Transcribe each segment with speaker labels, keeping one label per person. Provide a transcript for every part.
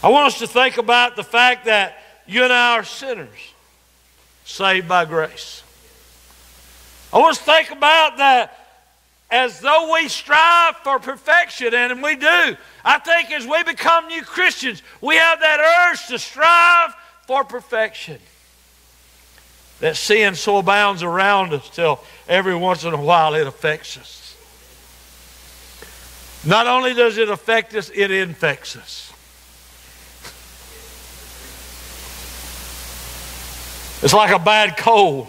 Speaker 1: I want us to think about the fact that you and I are sinners, saved by grace. I want us to think about that as though we strive for perfection, and we do. I think as we become new Christians, we have that urge to strive for perfection. That sin so abounds around us till every once in a while it affects us. Not only does it affect us, it infects us. It's like a bad cold.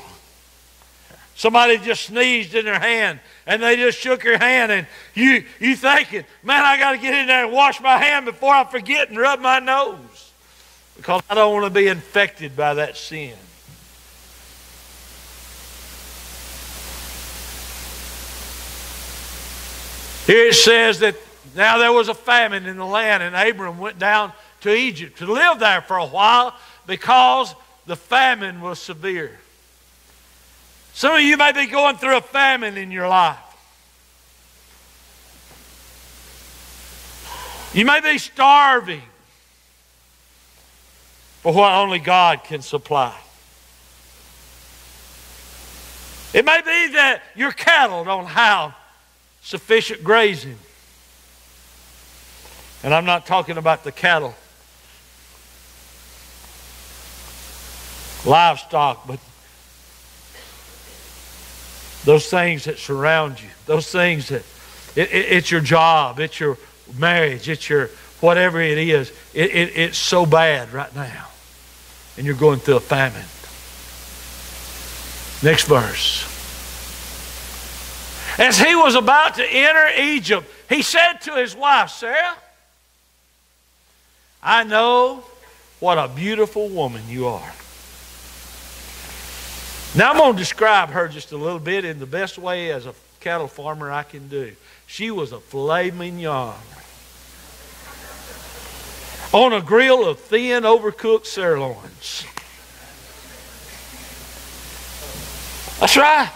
Speaker 1: Somebody just sneezed in their hand and they just shook your hand, and you thinking, man, I got to get in there and wash my hand before I forget and rub my nose, because I don't want to be infected by that sin. Here it says that now there was a famine in the land, and Abram went down to Egypt to live there for a while because the famine was severe. Some of you may be going through a famine in your life. You may be starving for what only God can supply. It may be that your cattle don't have sufficient grazing. And I'm not talking about the cattle, livestock, but those things that surround you, those things that, it's your job, it's your marriage, it's your whatever it is, it's so bad right now. And you're going through a famine. Next verse. As he was about to enter Egypt, he said to his wife, Sarah, I know what a beautiful woman you are. Now I'm going to describe her just a little bit in the best way as a cattle farmer I can do. She was a filet mignon on a grill of thin, overcooked sirloins. That's right.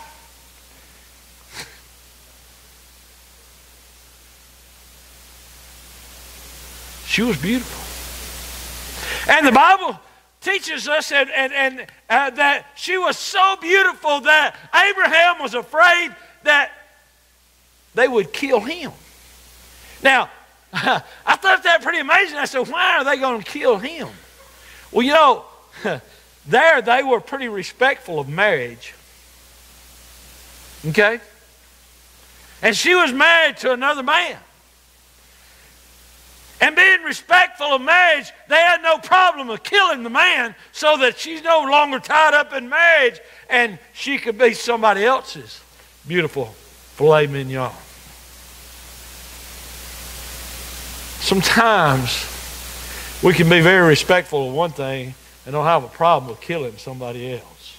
Speaker 1: She was beautiful. And the Bible teaches us that she was so beautiful that Abraham was afraid that they would kill him. Now, I thought that pretty amazing. I said, why are they going to kill him? Well, you know, there they were pretty respectful of marriage. Okay? And she was married to another man. And being respectful of marriage, they had no problem of killing the man so that she's no longer tied up in marriage and she could be somebody else's beautiful filet mignon. Sometimes we can be very respectful of one thing and don't have a problem with killing somebody else.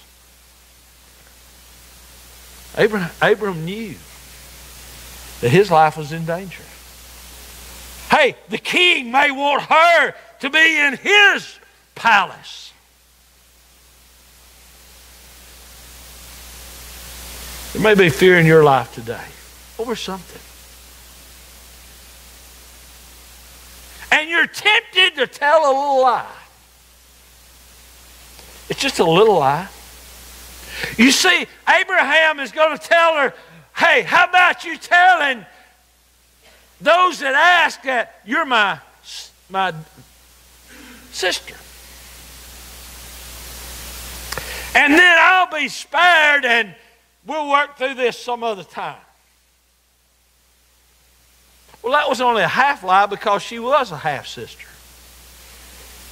Speaker 1: Abram knew that his life was in danger. Hey, the king may want her to be in his palace. There may be fear in your life today over something. And you're tempted to tell a little lie. It's just a little lie. You see, Abraham is going to tell her, hey, how about you telling those that ask that you're my sister? And then I'll be spared and we'll work through this some other time. Well, that was only a half lie because she was a half sister.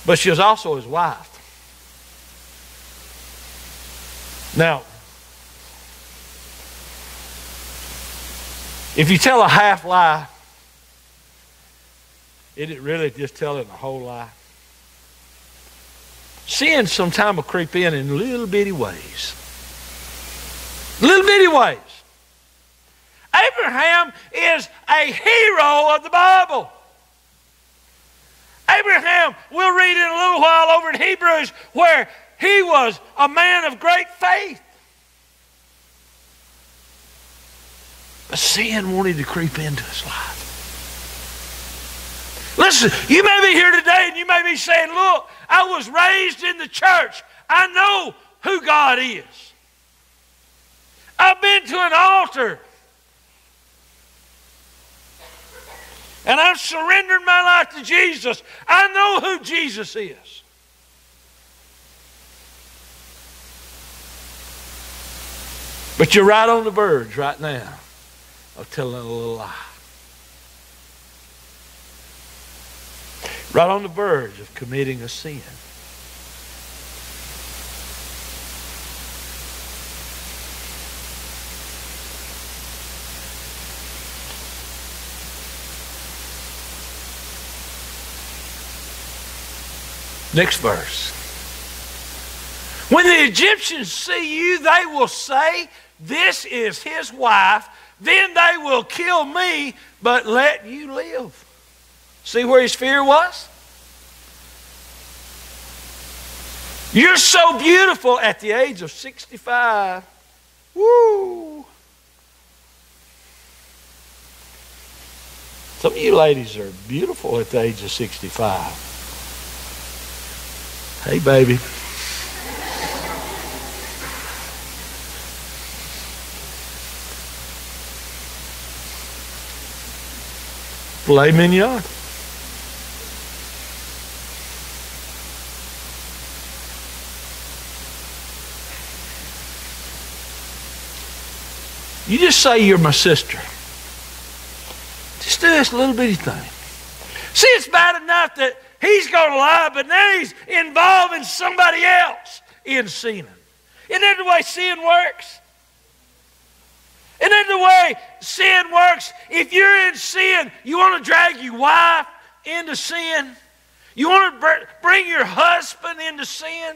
Speaker 1: But she was also his wife. Now, if you tell a half lie, isn't it really just telling a whole lie? Sin sometimes will creep in little bitty ways. Little bitty ways. Abraham is a hero of the Bible. Abraham, we'll read in a little while over in Hebrews, where he was a man of great faith. But sin wanted to creep into his life. Listen, you may be here today and you may be saying, look, I was raised in the church. I know who God is. I've been to an altar. And I've surrendered my life to Jesus. I know who Jesus is. But you're right on the verge right now of telling a little lie. Right on the verge of committing a sin. Next verse. When the Egyptians see you, they will say, this is his wife. Then they will kill me, but let you live. See where his fear was? You're so beautiful at the age of 65. Woo! Some of you ladies are beautiful at the age of 65. Hey, baby. Filet mignon. You just say you're my sister. Just do this little bitty thing. See, it's bad enough that he's going to lie, but now he's involving somebody else in sinning. Isn't that the way sin works? Isn't that the way sin works? If you're in sin, you want to drag your wife into sin. You want to bring your husband into sin.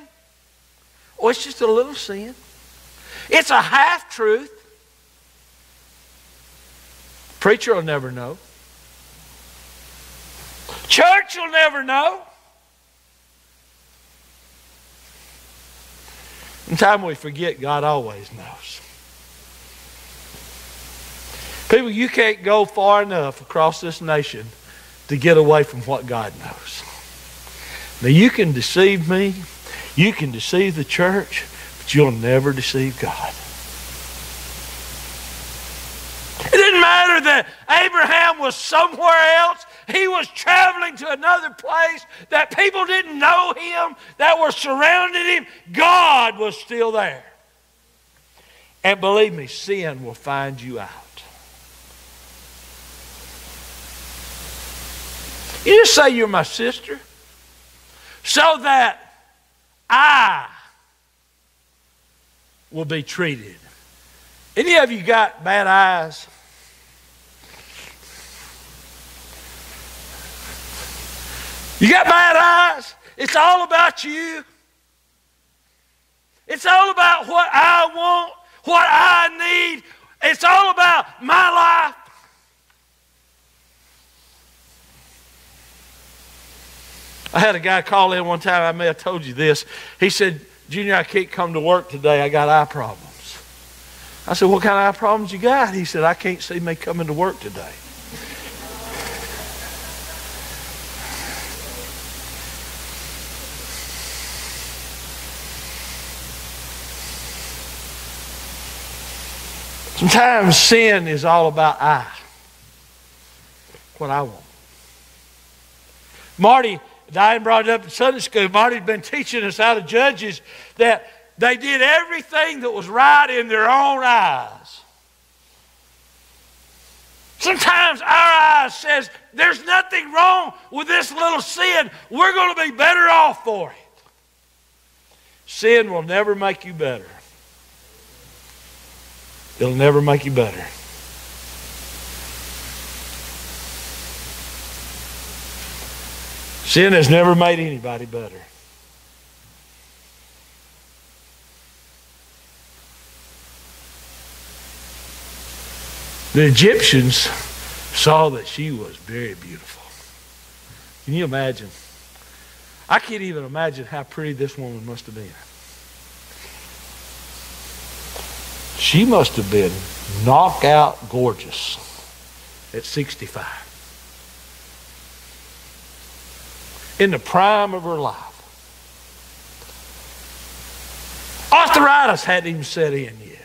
Speaker 1: Oh, it's just a little sin. It's a half-truth. Preacher will never know. Church will never know. In time we forget, God always knows. People, you can't go far enough across this nation to get away from what God knows. Now, you can deceive me, you can deceive the church, but you'll never deceive God. It didn't matter that Abraham was somewhere else. He was traveling to another place, that people didn't know him, that were surrounding him. God was still there. And believe me, sin will find you out. You just say you're my sister so that I will be treated. Any of you got bad eyes? You got bad eyes? It's all about you. It's all about what I want, what I need. It's all about my life. I had a guy call in one time. I may have told you this. He said, Junior, I can't come to work today. I got eye problems. I said, what kind of eye problems you got? He said, I can't see me coming to work today. Sometimes sin is all about I. What I want. Marty, Diane brought it up in Sunday school. Marty's been teaching us out of Judges that they did everything that was right in their own eyes. Sometimes our eyes says, there's nothing wrong with this little sin. We're going to be better off for it. Sin will never make you better. It'll never make you better. Sin has never made anybody better. The Egyptians saw that she was very beautiful. Can you imagine? I can't even imagine how pretty this woman must have been. She must have been knockout gorgeous at 65. in the prime of her life. Arthritis hadn't even set in yet.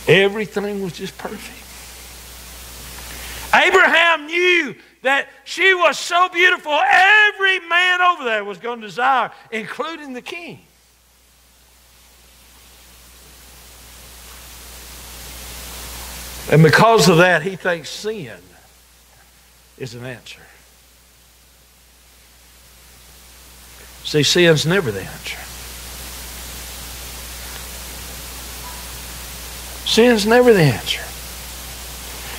Speaker 1: Everything was just perfect. Abraham knew that she was so beautiful, every man over there was going to desire, including the king. And because of that, he thinks sin is an answer. See, sin's never the answer. Sin's never the answer.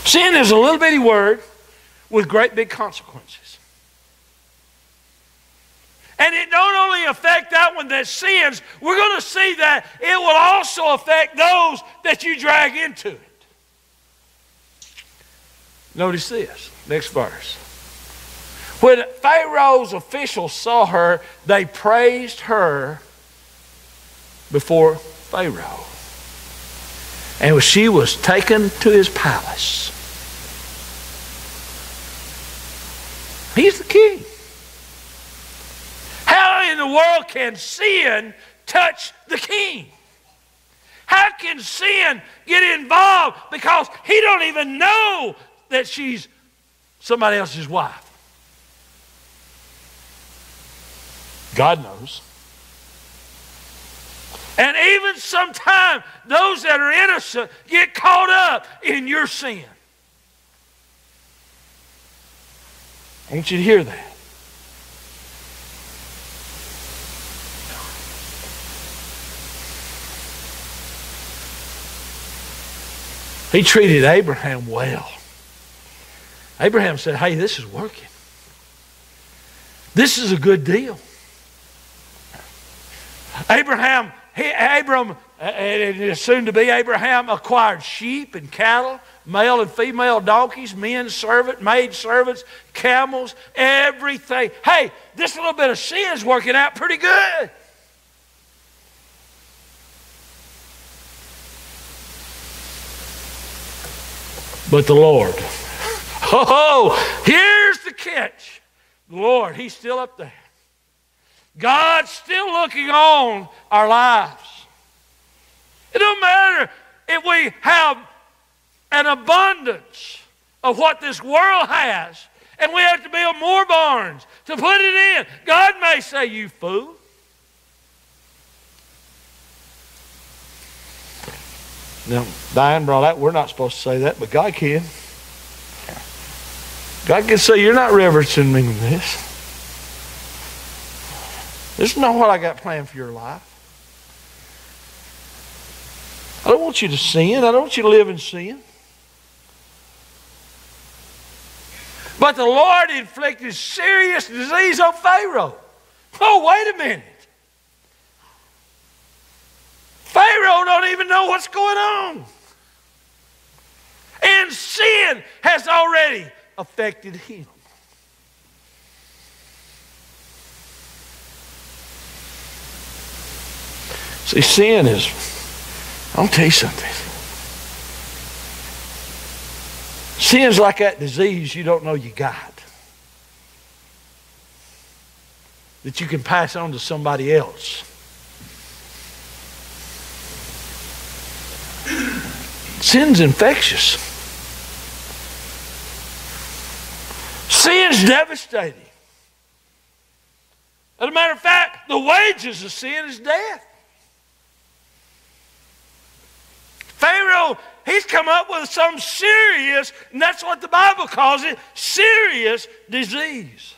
Speaker 1: Sin is a little bitty word with great big consequences. And it don't only affect that one that sins, we're going to see that it will also affect those that you drag into it. Notice this, next verse. When Pharaoh's officials saw her, they praised her before Pharaoh. And she was taken to his palace. He's the king. How in the world can sin touch the king? How can sin get involved because he don't even know that she's somebody else's wife? God knows. And even sometimes those that are innocent get caught up in your sin. I want you to hear that. He treated Abraham well. Abraham said, hey, this is working. This is a good deal. Abram, and soon to be Abraham, acquired sheep and cattle, male and female donkeys, men servants, maid servants, camels, everything. Hey, this little bit of sin is working out pretty good. But the Lord, here's the catch. The Lord, He's still up there. God's still looking on our lives. It don't matter if we have an abundance of what this world has and we have to build more barns to put it in. God may say, you fool. Now, Diane brought out, we're not supposed to say that, but God can. God can say, you're not reverencing me in this. This is not what I got planned for your life. I don't want you to sin. I don't want you to live in sin. But the Lord inflicted serious disease on Pharaoh. Oh, wait a minute. Pharaoh don't even know what's going on. And sin has already affected him. See, sin is, I'll tell you something. Sin's like that disease you don't know you got, that you can pass on to somebody else. Sin's infectious. Sin's devastating. As a matter of fact, the wages of sin is death. Pharaoh, he's come up with some serious, and that's what the Bible calls it, serious disease.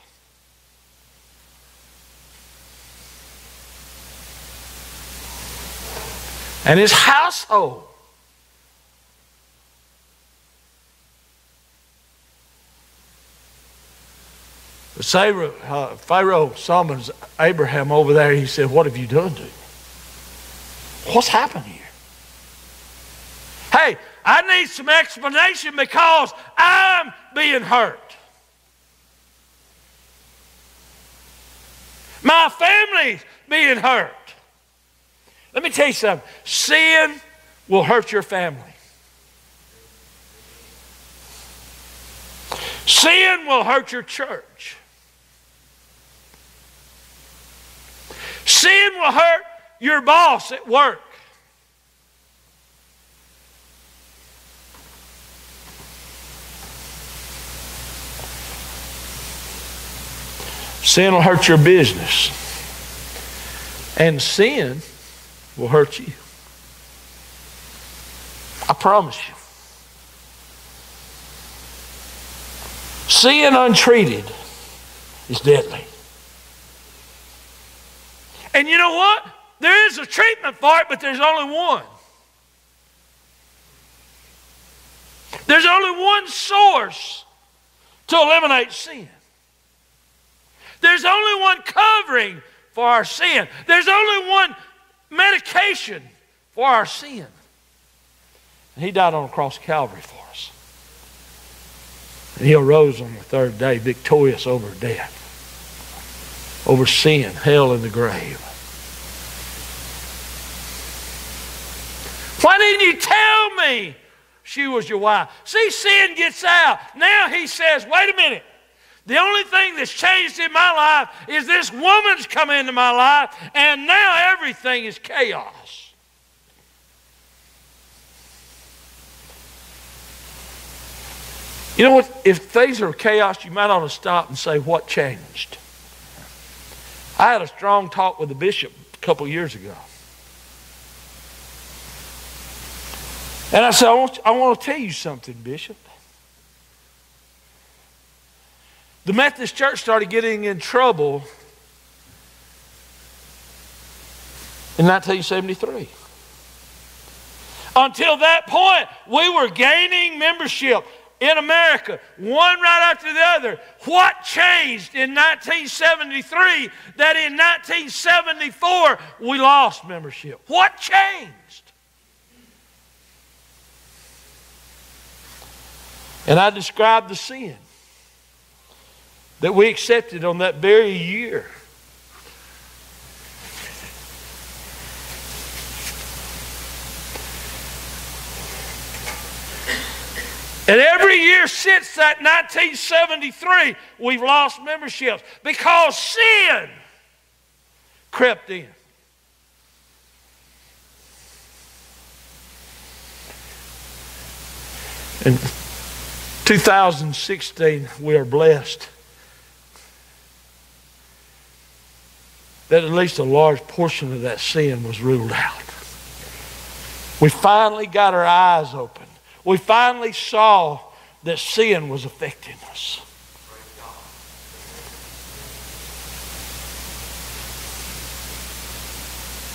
Speaker 1: And his household. Pharaoh summons Abraham over there. He said, what have you done to him? What's happened here? Hey, I need some explanation because I'm being hurt. My family's being hurt. Let me tell you something. Sin will hurt your family. Sin will hurt your church. Sin will hurt your boss at work. Sin will hurt your business. And sin will hurt you. I promise you. Sin untreated is deadly. And you know what? There is a treatment for it, but there's only one. There's only one source to eliminate sin. There's only one covering for our sin. There's only one medication for our sin. And He died on the cross of Calvary for us. And He arose on the third day victorious over death, over sin, hell, and the grave. Why didn't you tell me she was your wife? See, sin gets out. Now He says, wait a minute. The only thing that's changed in my life is this woman's come into my life, and now everything is chaos. You know what? If things are chaos, you might ought to stop and say, what changed? I had a strong talk with the bishop a couple years ago. And I said, I want to tell you something, Bishop. The Methodist Church started getting in trouble in 1973. Until that point, we were gaining membership in America, one right after the other. What changed in 1973 that in 1974 we lost membership? What changed? And I described the sin that we accepted on that very year. And every year since that 1973, we've lost memberships because sin crept in. In 2016, we are blessed that at least a large portion of that sin was ruled out. We finally got our eyes open. We finally saw that sin was affecting us.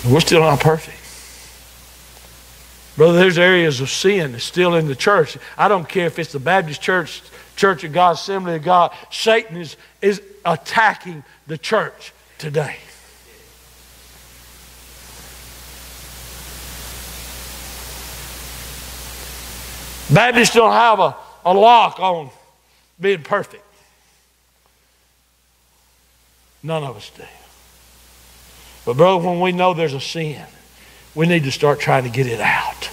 Speaker 1: We're still not perfect. Brother, there's areas of sin that's still in the church. I don't care if it's the Baptist Church, Church of God, Assembly of God. Satan is attacking the church today. Baptists don't have a lock on being perfect. None of us do. But brother, when we know there's a sin, we need to start trying to get it out.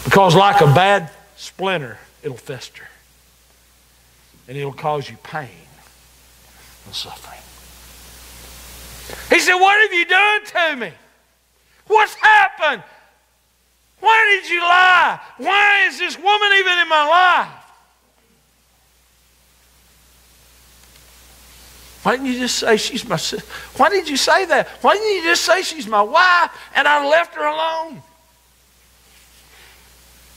Speaker 1: Because like a bad splinter, it'll fester. And it'll cause you pain and suffering. He said, what have you done to me? What's happened? Why did you lie? Why is this woman even in my life? Why didn't you just say she's my sister? Why did you say that? Why didn't you just say she's my wife and I left her alone?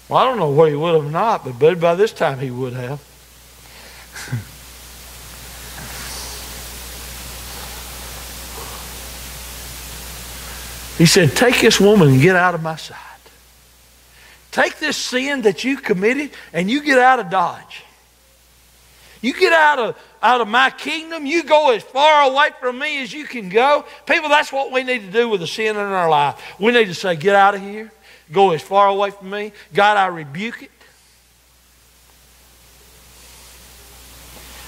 Speaker 1: Well, I don't know where he would have not, but by this time he would have. He said, take this woman and get out of my sight. Take this sin that you committed and you get out of Dodge. You get out of my kingdom. You go as far away from me as you can go. People, that's what we need to do with the sin in our life. We need to say, get out of here. Go as far away from me. God, I rebuke it.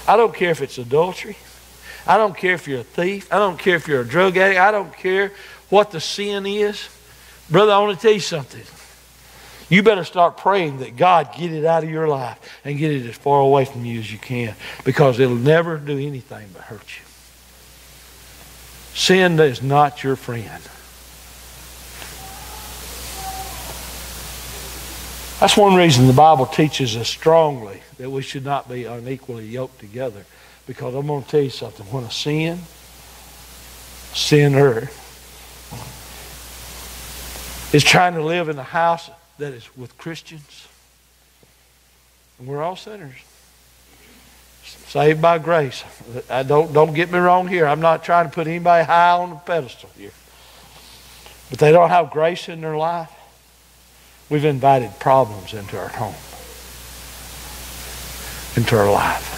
Speaker 1: I don't care if it's adultery. I don't care if you're a thief. I don't care if you're a drug addict. I don't care what the sin is. Brother, I want to tell you something. You better start praying that God get it out of your life and get it as far away from you as you can, because it'll never do anything but hurt you. Sin is not your friend. That's one reason the Bible teaches us strongly that we should not be unequally yoked together. Because I'm going to tell you something. When a sinner is trying to live in a house that is with Christians, and we're all sinners, saved by grace. Don't get me wrong here. I'm not trying to put anybody high on the pedestal here. But they don't have grace in their life. We've invited problems into our home, into our life.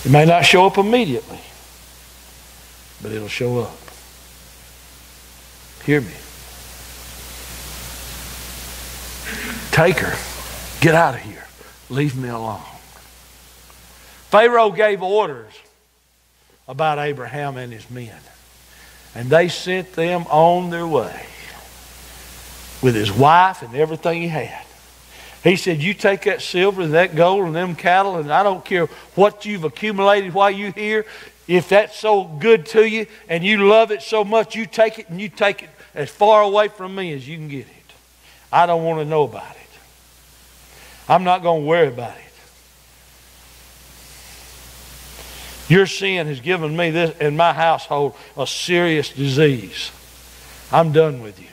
Speaker 1: It may not show up immediately, but it'll show up. Hear me. Take her. Get out of here. Leave me alone. Pharaoh gave orders about Abraham and his men, and they sent them on their way with his wife and everything he had. He said, you take that silver and that gold and them cattle, and I don't care what you've accumulated while you're here. If that's so good to you and you love it so much, you take it, and you take it as far away from me as you can get it. I don't want to know about it. I'm not going to worry about it. Your sin has given me this and my household a serious disease. I'm done with you.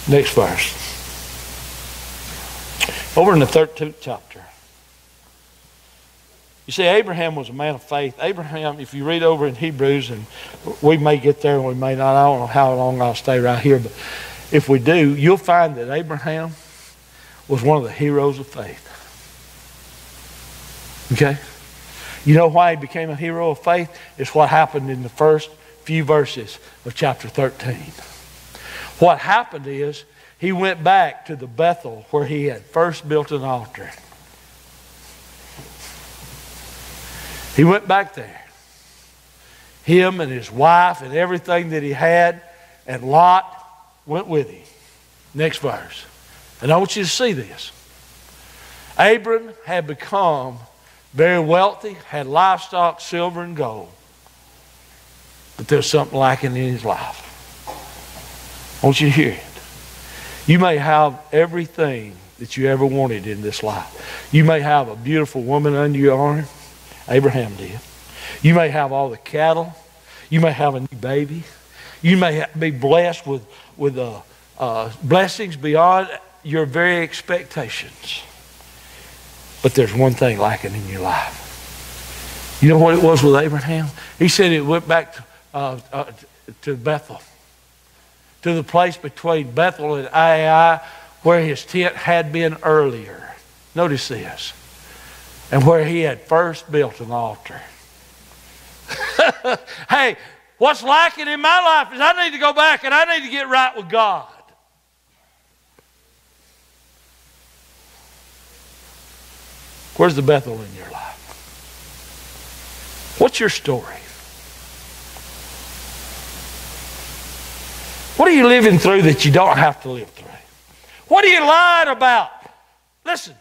Speaker 1: Next verse. Over in the 13th chapter. You see, Abraham was a man of faith. Abraham, if you read over in Hebrews, and we may get there and we may not, I don't know how long I'll stay right here, but if we do, you'll find that Abraham was one of the heroes of faith. Okay? You know why he became a hero of faith? It's what happened in the first few verses of chapter 13. What happened is he went back to the Bethel where he had first built an altar. He went back there. Him and his wife and everything that he had, and Lot went with him. Next verse. And I want you to see this. Abram had become very wealthy, had livestock, silver, and gold. But there's something lacking in his life. I want you to hear it. You may have everything that you ever wanted in this life. You may have a beautiful woman under your arm. Abraham did. You may have all the cattle. You may have a new baby. You may be blessed with blessings beyond your very expectations. But there's one thing lacking in your life. You know what it was with Abraham? He said it went back to Bethel. To the place between Bethel and Ai, where his tent had been earlier. Notice this. And where he had first built an altar. Hey, what's lacking in my life is I need to go back and I need to get right with God. Where's the Bethel in your life? What's your story? What are you living through that you don't have to live through? What are you lying about? Listen,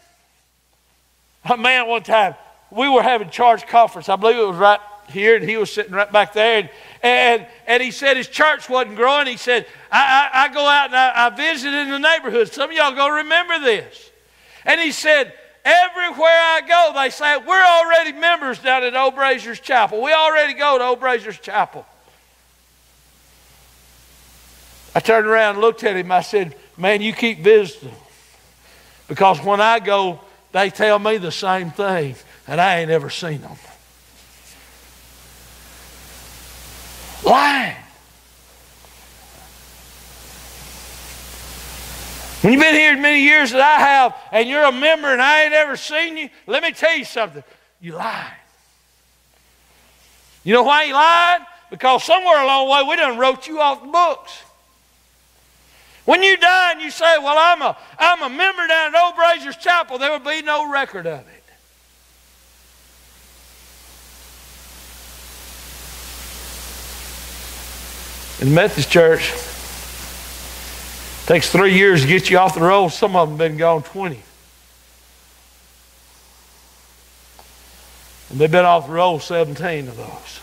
Speaker 1: a man one time, we were having church conference. I believe it was right here, and he was sitting right back there. And he said his church wasn't growing. He said, I go out and I visit in the neighborhood. Some of y'all going to remember this. And he said, everywhere I go, they say, we're already members down at Old Brazier's Chapel. We already go to Old Brazier's Chapel. I turned around and looked at him. I said, man, you keep visiting. Because when I go, they tell me the same thing, and I ain't ever seen them. Lying. When you've been here as many years as I have, and you're a member and I ain't ever seen you, let me tell you something. You lied. You know why you lied? Because somewhere along the way we done wrote you off the books. When you die and you say, well, I'm a member down at Old Brazier's Chapel, there will be no record of it. In the Methodist church, it takes 3 years to get you off the roll. Some of them have been gone 20. And they've been off the roll 17 of those.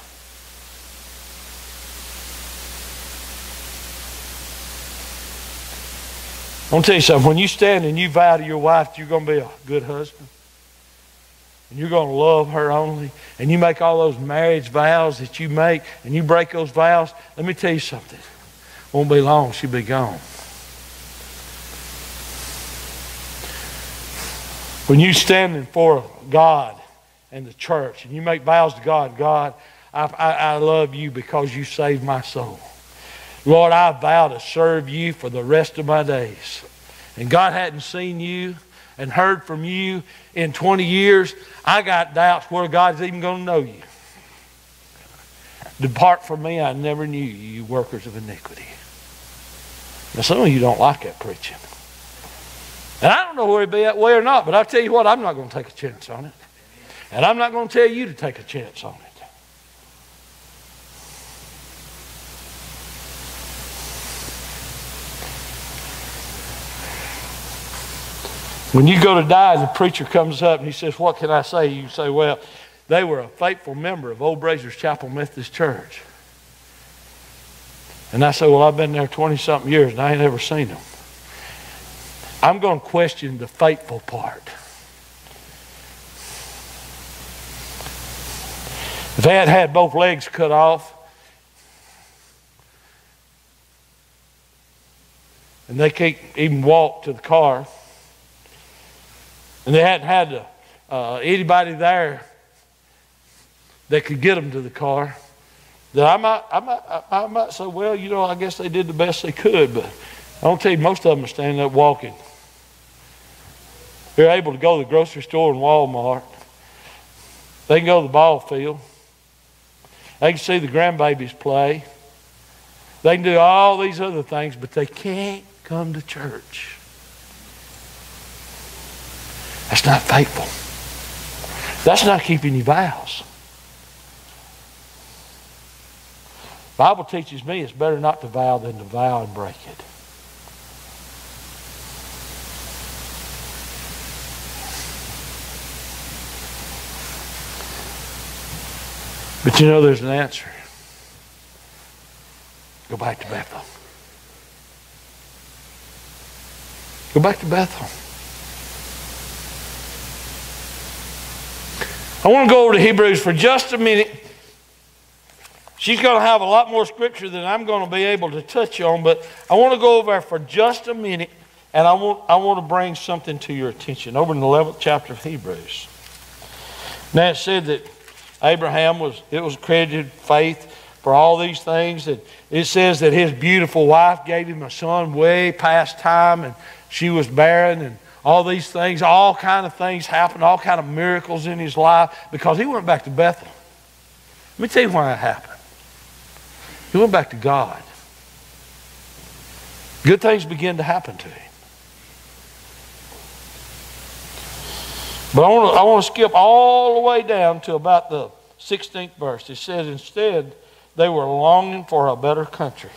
Speaker 1: I'm going to tell you something. When you stand and you vow to your wife that you're going to be a good husband, and you're going to love her only, and you make all those marriage vows that you make, and you break those vows, let me tell you something. Won't be long, she'll be gone. When you're standing for God and the church, and you make vows to God, God, I love you because you saved my soul. Lord, I vow to serve you for the rest of my days. And God hadn't seen you and heard from you in 20 years. I got doubts whether God's even going to know you. Depart from me, I never knew you, you workers of iniquity. Now, some of you don't like that preaching. And I don't know whether it'd be that way or not, but I'll tell you what, I'm not going to take a chance on it. And I'm not going to tell you to take a chance on it. When you go to die and the preacher comes up and he says, what can I say? You say, well, they were a faithful member of Old Brazers Chapel Methodist Church. And I say, well, I've been there 20-something years and I ain't ever seen them. I'm going to question the faithful part. If they had had both legs cut off and they can't even walk to the car, and they hadn't had anybody there that could get them to the car, then I might say, well, you know, I guess they did the best they could, but I'll tell you, most of them are standing up walking. They're able to go to the grocery store and Walmart. They can go to the ball field. They can see the grandbabies play. They can do all these other things, but they can't come to church. That's not faithful. That's not keeping your vows. The Bible teaches me it's better not to vow than to vow and break it. But you know there's an answer. Go back to Bethel. Go back to Bethel. I want to go over to Hebrews for just a minute. She's going to have a lot more scripture than I'm going to be able to touch on, but I want to go over there for just a minute, and I want to bring something to your attention. Over in the 11th chapter of Hebrews. Now it said that Abraham was credited faith for all these things. And it says that his beautiful wife gave him a son way past time, and she was barren, and all these things, all kind of things happened, all kind of miracles in his life because he went back to Bethel. Let me tell you why it happened. He went back to God. Good things began to happen to him. But I want to skip all the way down to about the 16th verse. It says, instead, they were longing for a better country.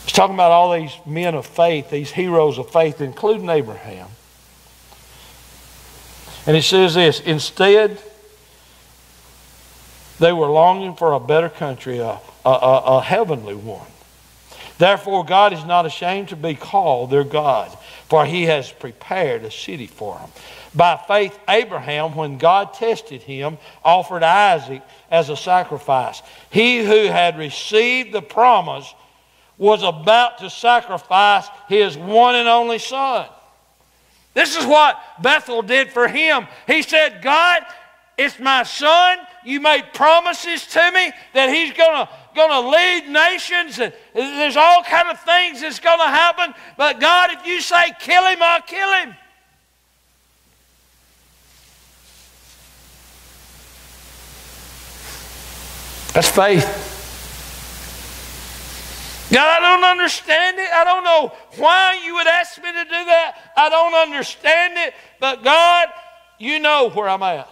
Speaker 1: It's talking about all these men of faith, these heroes of faith, including Abraham. And it says this, instead, they were longing for a better country, a heavenly one. Therefore, God is not ashamed to be called their God, for he has prepared a city for them. By faith, Abraham, when God tested him, offered Isaac as a sacrifice. He who had received the promise was about to sacrifice his one and only son. This is what Bethel did for him. He said, God, it's my son. You made promises to me that he's going to lead nations, and there's all kind of things that's going to happen. But God, if you say kill him, I'll kill him. That's faith. God, I don't understand it. I don't know why you would ask me to do that. I don't understand it. But God, you know where I'm at.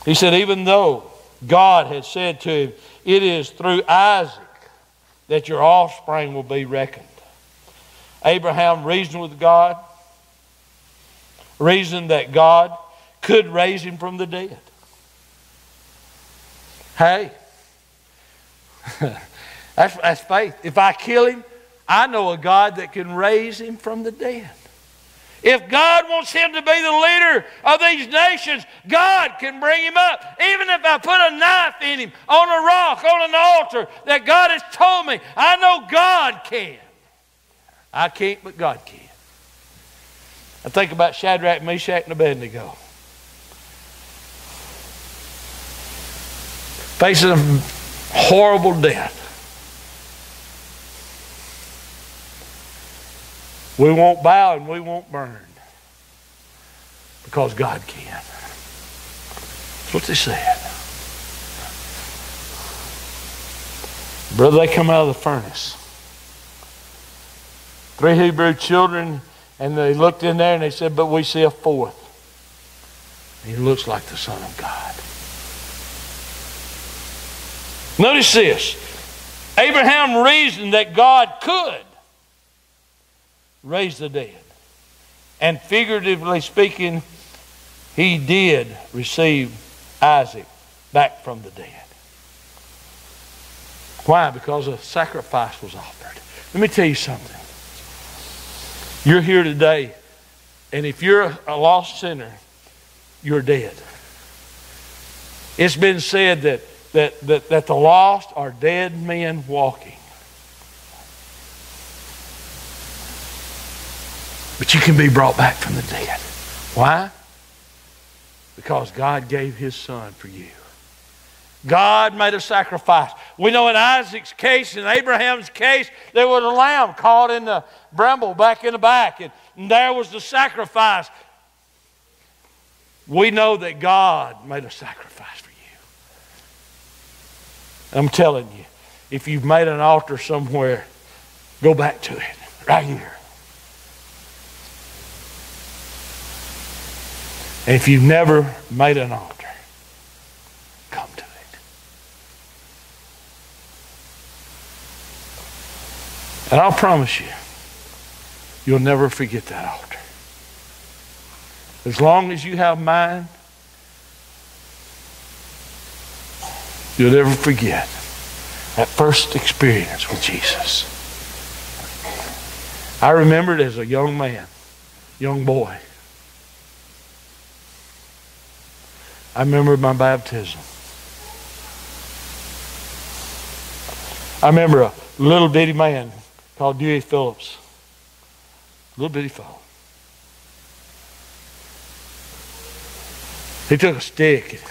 Speaker 1: He said, even though God had said to him, it is through Isaac that your offspring will be reckoned. Abraham reasoned with God, reasoned that God could raise him from the dead. Hey, that's faith. If I kill him, I know a God that can raise him from the dead. If God wants him to be the leader of these nations, God can bring him up. Even if I put a knife in him on a rock, on an altar, that God has told me, I know God can. I can't, but God can. I think about Shadrach, Meshach, and Abednego. Facing a horrible death. We won't bow and we won't burn. Because God can. That's what they said. Brother, they come out of the furnace. 3 Hebrew children, and they looked in there and they said, but we see a fourth. He looks like the Son of God. Notice this. Abraham reasoned that God could raise the dead. And figuratively speaking, he did receive Isaac back from the dead. Why? Because a sacrifice was offered. Let me tell you something. You're here today, and if you're a lost sinner, you're dead. It's been said that the lost are dead men walking. But you can be brought back from the dead. Why? Because God gave His Son for you. God made a sacrifice. We know in Isaac's case, in Abraham's case, there was a lamb caught in the bramble back in the back. And there was the sacrifice. We know that God made a sacrifice for you. I'm telling you, if you've made an altar somewhere, go back to it. Right here. And if you've never made an altar, come to it. And I'll promise you, you'll never forget that altar. As long as you have mine, you'll never forget that first experience with Jesus. I remember it as a young man, young boy. I remember my baptism. I remember a little bitty man called Dewey Phillips. Little bitty fellow. He took a stick and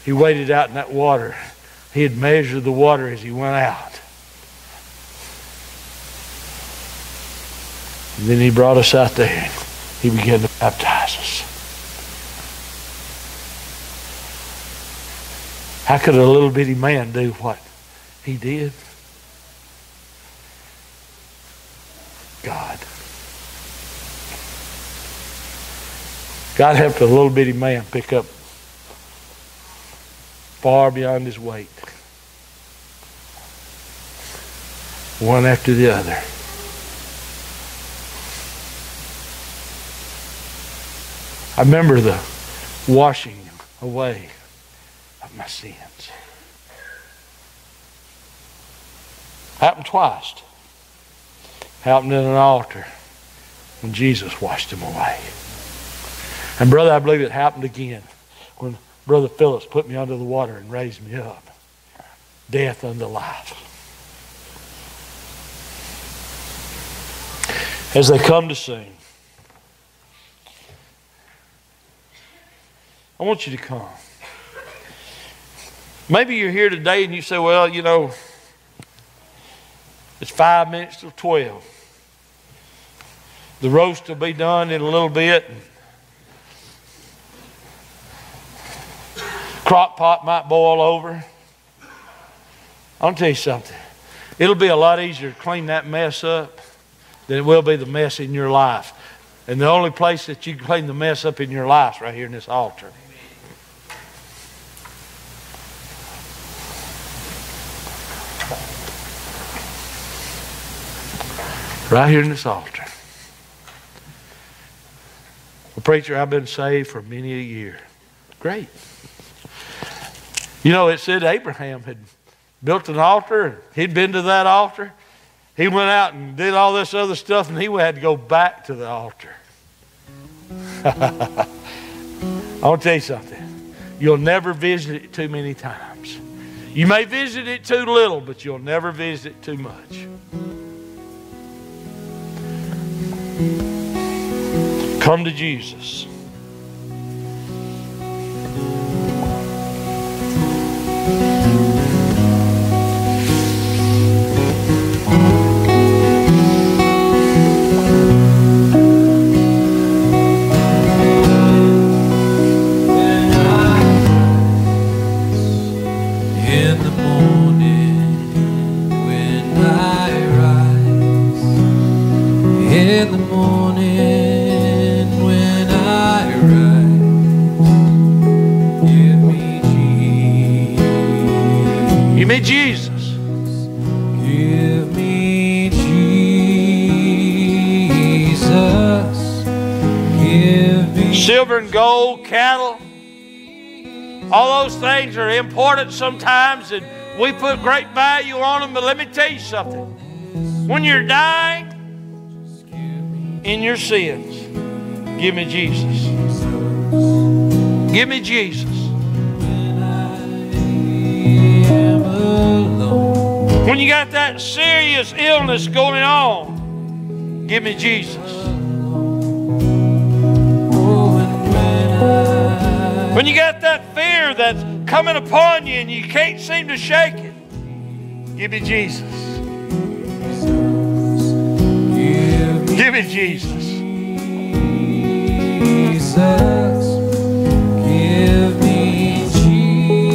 Speaker 1: he waded out in that water. He had measured the water as he went out. And then he brought us out there and he began to baptize us. How could a little bitty man do what he did? God. God helped a little bitty man pick up far beyond his weight. One after the other. I remember the washing away of my sins. Happened twice. Happened in an altar when Jesus washed them away. And brother, I believe it happened again when Brother Phillips put me under the water and raised me up. Death unto life. As they come to sing, I want you to come. Maybe you're here today and you say, well, you know, it's 5 minutes till 12. The roast will be done in a little bit. Crock pot might boil over. I'll tell you something. It'll be a lot easier to clean that mess up than it will be the mess in your life. And the only place that you can clean the mess up in your life is right here in this altar. Right here in this altar. Well, preacher, I've been saved for many a year. Great. You know, it said Abraham had built an altar, and he'd been to that altar. He went out and did all this other stuff, and he had to go back to the altar. I want to tell you something. You'll never visit it too many times. You may visit it too little, but you'll never visit it too much. Come to Jesus. Silver and gold, cattle, all those things are important sometimes, and we put great value on them. But let me tell you something. When you're dying in your sins, give me Jesus. Give me Jesus. When you got that serious illness going on, give me Jesus. When you got that fear that's coming upon you and you can't seem to shake it, give me Jesus. Give me Jesus. Jesus, give me Jesus.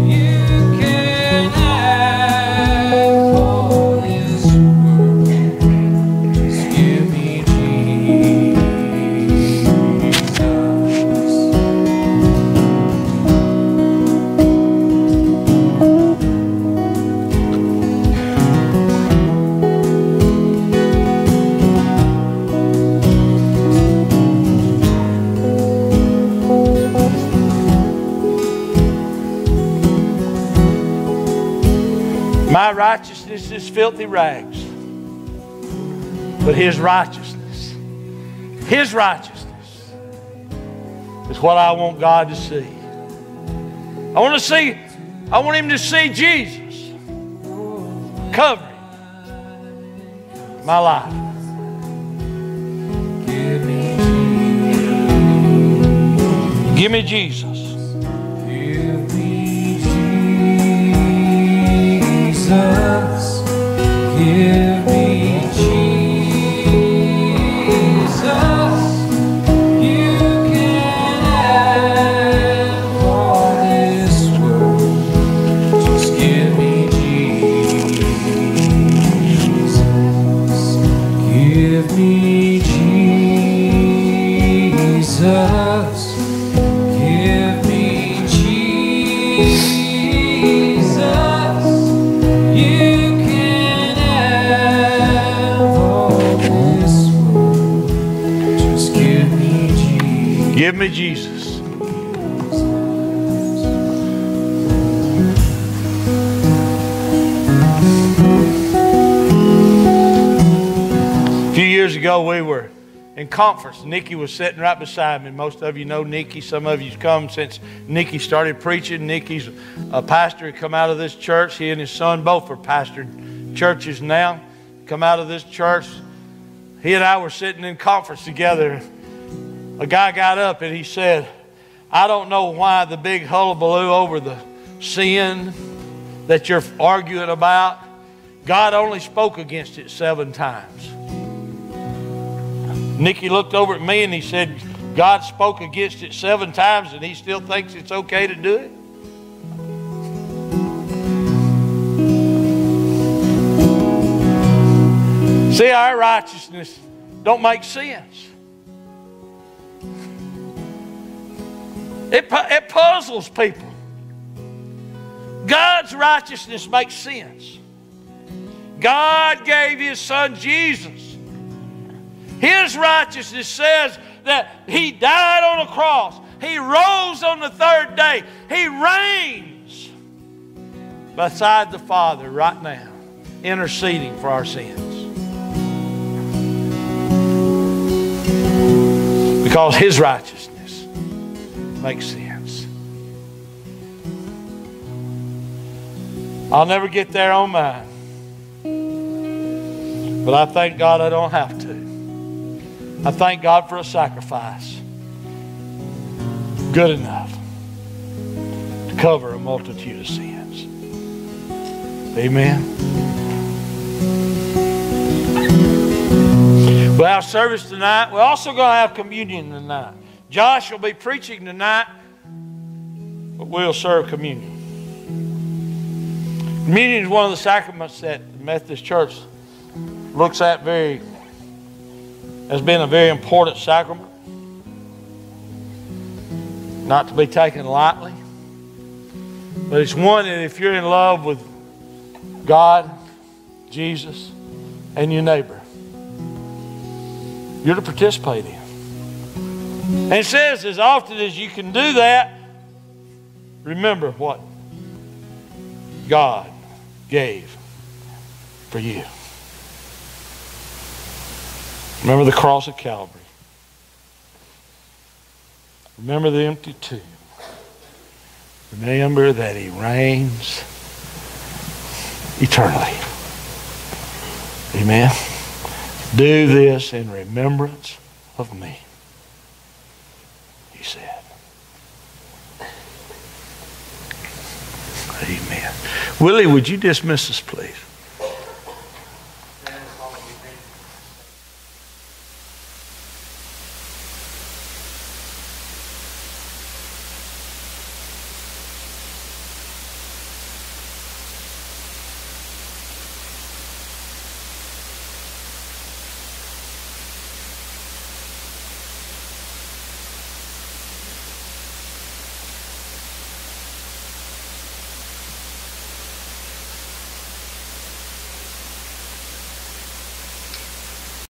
Speaker 1: You can have all this world. Just give me My righteousness is filthy rags, but His righteousness is what I want God to see. I want Him to see Jesus covering my life. Give me Jesus. Jesus, give me Jesus. You can have all this world. Just give me Jesus. Give me Jesus. Give me Jesus. Give me Jesus. A few years ago, we were in conference. Nikki was sitting right beside me. Most of you know Nikki. Some of you've come since Nikki started preaching. Nikki's a pastor. He come out of this church. He and his son both are pastored churches now. Come out of this church. He and I were sitting in conference together. A guy got up and he said, I don't know why the big hullabaloo over the sin that you're arguing about. God only spoke against it 7 times. Nikki looked over at me and he said, God spoke against it 7 times and He still thinks it's okay to do it? See, our righteousness don't make sense. It puzzles people. God's righteousness makes sense. God gave His Son Jesus. His righteousness says that He died on a cross. He rose on the third day. He reigns beside the Father right now, interceding for our sins. Because His righteousness makes sense. I'll never get there on mine. But I thank God I don't have to. I thank God for a sacrifice good enough to cover a multitude of sins. Amen. We'll have service tonight. We're also going to have communion tonight. Josh will be preaching tonight, but we'll serve communion. Communion is one of the sacraments that the Methodist Church looks at as being a very important sacrament. Not to be taken lightly. But it's one that if you're in love with God, Jesus, and your neighbor, you're to participate in. And it says as often as you can do that, remember what God gave for you. Remember the cross of Calvary. Remember the empty tomb. Remember that He reigns eternally. Amen. Do this in remembrance of me, He said. Amen. Willie, would you dismiss us, please?